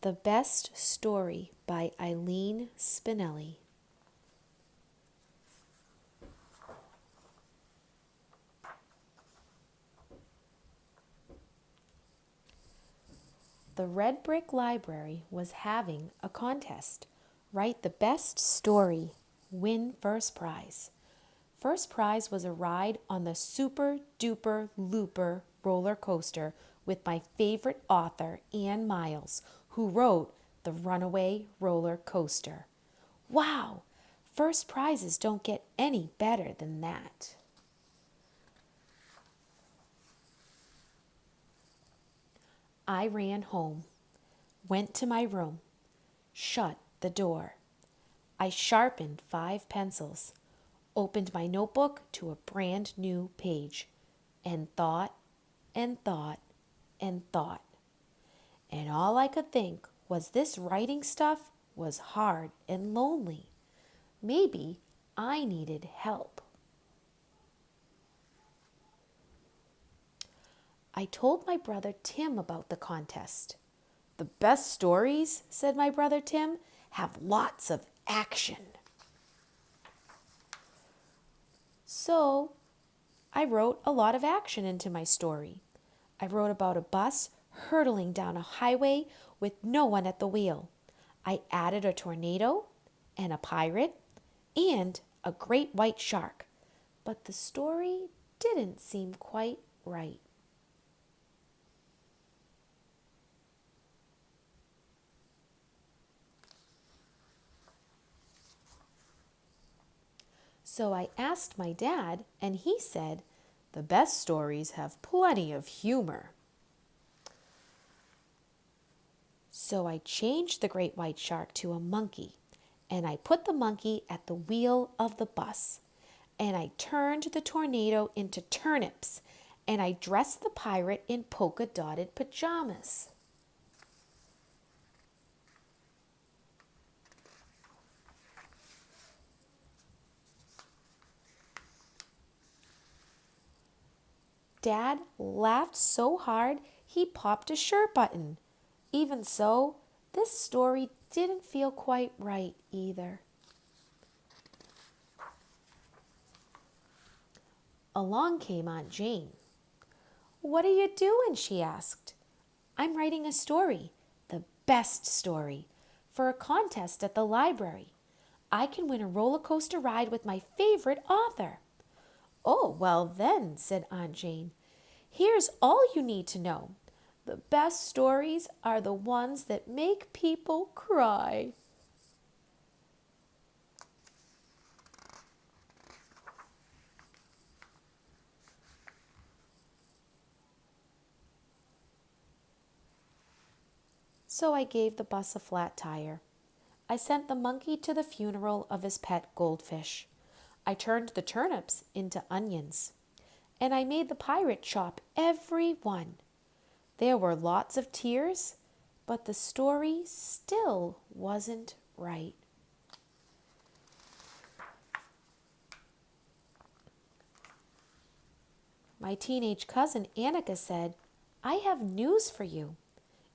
The Best Story by Eileen Spinelli. The Red Brick Library was having a contest. Write the best story, win first prize. First prize was a ride on the Super Duper Looper roller coaster with my favorite author, Anne Miles, who wrote The Runaway Roller Coaster. Wow! First prizes don't get any better than that. I ran home, went to my room, shut the door. I sharpened 5 pencils, opened my notebook to a brand new page, and thought and thought and thought. And all I could think was this writing stuff was hard and lonely. Maybe I needed help. I told my brother Tim about the contest. The best stories, said my brother Tim, have lots of action. So I wrote a lot of action into my story. I wrote about a bus hurtling down a highway with no one at the wheel. I added a tornado and a pirate and a great white shark. But the story didn't seem quite right. So I asked my dad, and he said, the best stories have plenty of humor. So I changed the great white shark to a monkey, and I put the monkey at the wheel of the bus, and I turned the tornado into turnips, and I dressed the pirate in polka-dotted pajamas. Dad laughed so hard he popped a shirt button. Even so, this story didn't feel quite right either. Along came Aunt Jane. "What are you doing?" she asked. "I'm writing a story, the best story, for a contest at the library. I can win a roller coaster ride with my favorite author." "Oh, well then," said Aunt Jane, "here's all you need to know. The best stories are the ones that make people cry." So I gave the bus a flat tire. I sent the monkey to the funeral of his pet goldfish. I turned the turnips into onions. And I made the pirate chop every one. There were lots of tears, but the story still wasn't right. My teenage cousin Annika said, "I have news for you.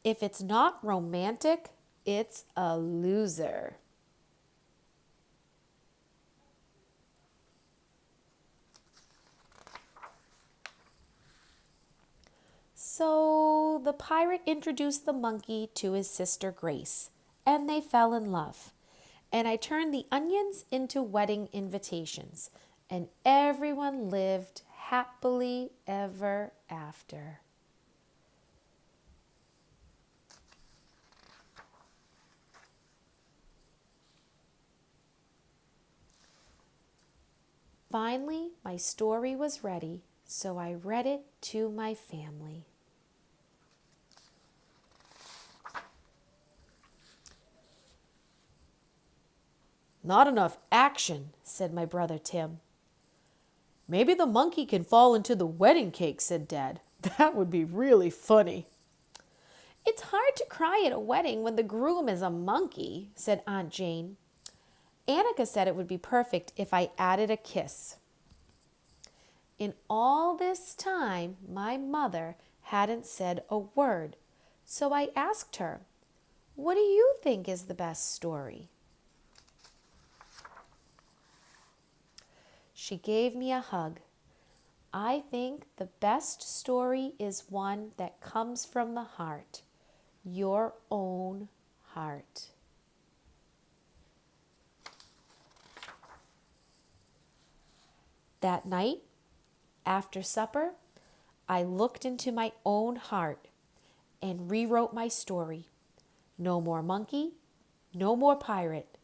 If it's not romantic, it's a loser." So the pirate introduced the monkey to his sister Grace, and they fell in love. And I turned the onions into wedding invitations, and everyone lived happily ever after. Finally, my story was ready, so I read it to my family. "Not enough action," said my brother Tim. "Maybe the monkey can fall into the wedding cake," said Dad. "That would be really funny." "It's hard to cry at a wedding when the groom is a monkey," said Aunt Jane. Annika said it would be perfect if I added a kiss. In all this time, my mother hadn't said a word, so I asked her, What do you think is the best story? She gave me a hug. I think the best story is one that comes from the heart, your own heart. That night, after supper, I looked into my own heart and rewrote my story. No more monkey, no more pirate,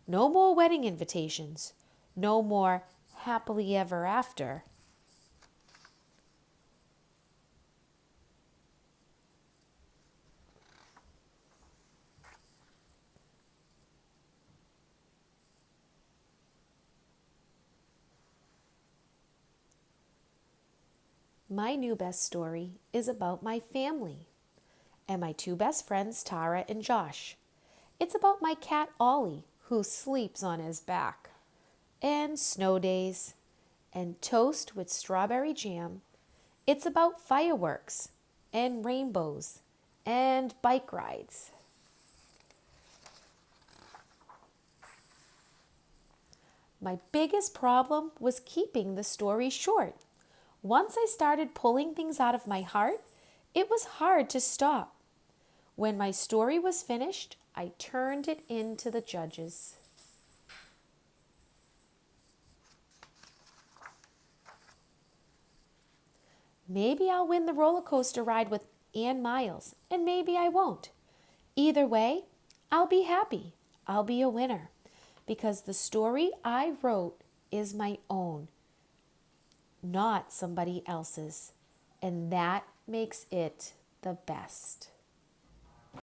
no more wedding invitations, no more happily ever after. My new best story is about my family and my two best friends, Tara and Josh. It's about my cat, Ollie, who sleeps on his back, and snow days, and toast with strawberry jam. It's about fireworks, and rainbows, and bike rides. My biggest problem was keeping the story short. Once I started pulling things out of my heart, it was hard to stop. When my story was finished, I turned it in to the judges. Maybe I'll win the roller coaster ride with Ann Miles, and maybe I won't. Either way, I'll be happy. I'll be a winner because the story I wrote is my own, not somebody else's, and that makes it the best.